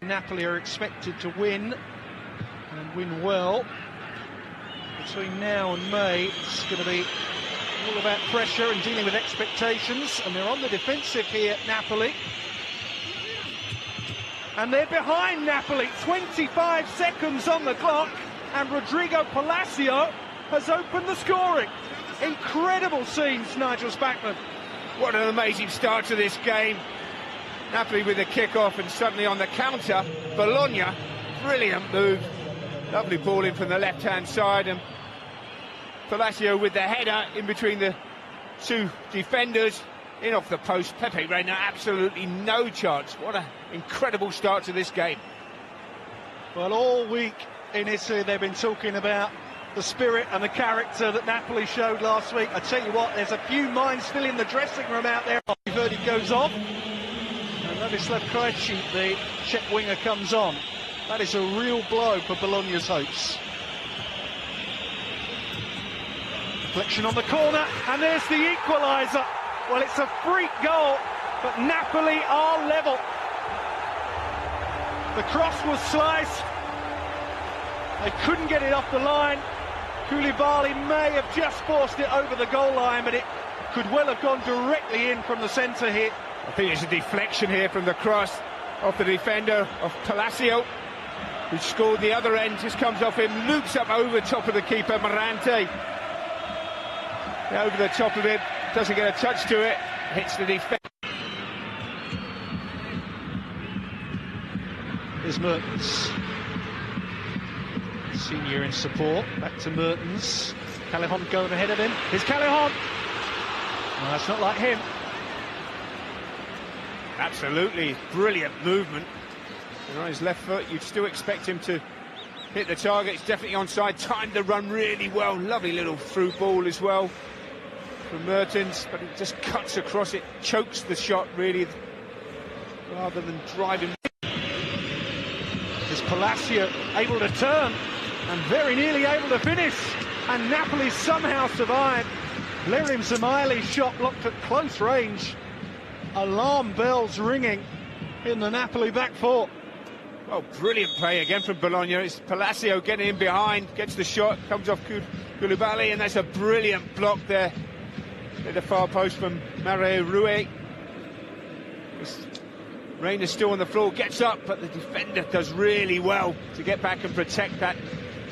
Napoli are expected to win, and win well. Between now and May, it's going to be all about pressure and dealing with expectations, and they're on the defensive here, Napoli. And they're behind Napoli, 25 seconds on the clock, and Rodrigo Palacio has opened the scoring. Incredible scenes, Nigel Spackman. What an amazing start to this game. Napoli with the kick-off and suddenly on the counter, Bologna, brilliant move. Lovely ball in from the left-hand side, and Palacio with the header in between the two defenders, in off the post. Pepe Reina, absolutely no chance. What an incredible start to this game. Well, all week in Italy they've been talking about the spirit and the character that Napoli showed last week. I tell you what, there's a few minds still in the dressing room out there. Verdi goes off, and Ladislav Krejci, the Czech winger, comes on. That is a real blow for Bologna's hopes. Deflection on the corner, and there's the equaliser. Well, it's a freak goal, but Napoli are level. The cross was sliced. They couldn't get it off the line. Koulibaly may have just forced it over the goal line, but it could well have gone directly in from the centre here. I think it's a deflection here from the cross off the defender of Palacio, who scored the other end. Just comes off him, loops up over top of the keeper, Morante. Over the top of it, doesn't get a touch to it, hits the defender. Here's Mertens. Senior in support, back to Mertens. Callejon going ahead of him. Here's Callejon. Well, that's not like him. Absolutely brilliant movement. And on his left foot, you'd still expect him to hit the target. It's definitely onside. Timed the run really well. Lovely little through ball as well from Mertens, but it just cuts across it, chokes the shot really, rather than driving. Is Palacio able to turn and very nearly able to finish, and Napoli somehow survived. Lerim Zemaili's shot blocked at close range. Alarm bells ringing in the Napoli back four. Oh, brilliant play again from Bologna. It's Palacio getting in behind, gets the shot, comes off Koulibaly, and that's a brilliant block there at the far post from Mario Rui. Reina's still on the floor, gets up, but the defender does really well to get back and protect that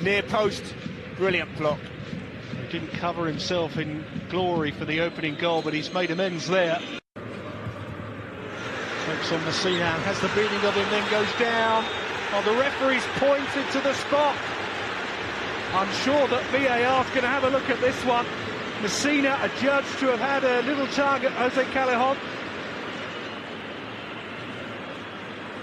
near post. Brilliant block. He didn't cover himself in glory for the opening goal, but he's made amends there. Takes on Messina, has the beating of him, then goes down. Oh, the referee's pointed to the spot. I'm sure that VAR's going to have a look at this one. Messina adjudged to have had a little target, Jose Callejon.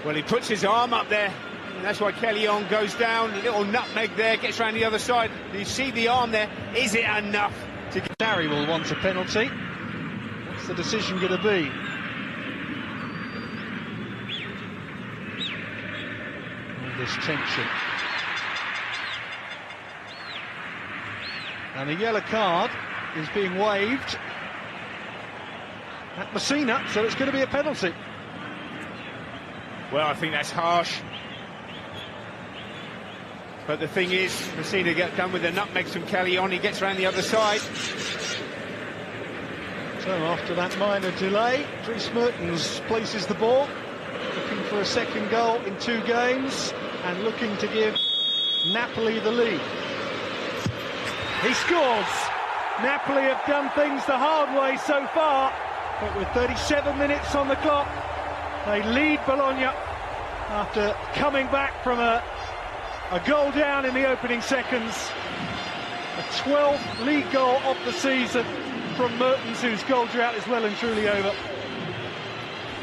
Well, he puts his arm up there, and that's why Callejon goes down. A little nutmeg there, gets around the other side. You see the arm there. Is it enough to get... Sarri will want a penalty. What's the decision going to be? All this tension. And a yellow card is being waved at Messina, so it's going to be a penalty. Well, I think that's harsh. But the thing is, Messina get done with the nutmegs from Callejon. He gets around the other side. So after that minor delay, Dries Mertens places the ball, looking for a second goal in 2 games and looking to give Napoli the lead. He scores! Napoli have done things the hard way so far, but with 37 minutes on the clock, they lead Bologna after coming back from a goal down in the opening seconds. A 12th league goal of the season from Mertens, whose goal drought is well and truly over.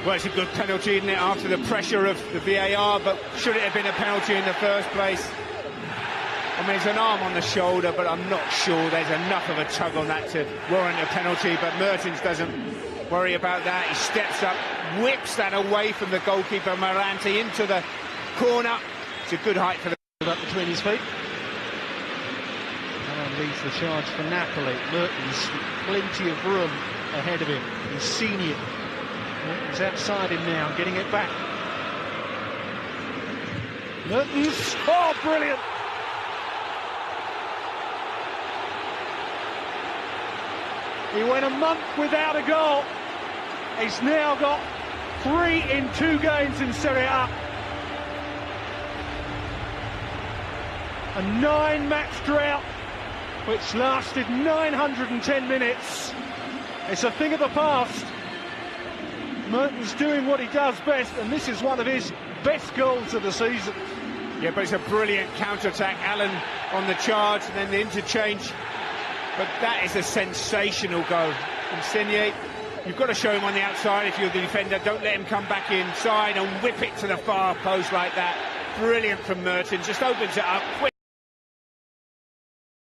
Well, it's a good penalty, isn't it, after the pressure of the VAR, but should it have been a penalty in the first place? I mean, it's an arm on the shoulder, but I'm not sure there's enough of a tug on that to warrant a penalty, but Mertens doesn't worry about that. He steps up, whips that away from the goalkeeper, Morante, into the corner. It's a good height for the... Up between his feet. And leads the charge for Napoli. Mertens, plenty of room ahead of him. He's senior. Mertens outside him now, getting it back. Mertens, oh, brilliant! He went a month without a goal. He's now got 3 in 2 games in Serie A. A 9-match drought, which lasted 910 minutes. It's a thing of the past. Mertens doing what he does best, and this is one of his best goals of the season. Yeah, but it's a brilliant counter-attack. Allen on the charge, and then the interchange. But that is a sensational goal. Insigne, you've got to show him on the outside if you're the defender. Don't let him come back inside and whip it to the far post like that. Brilliant from Mertens, just opens it up quick.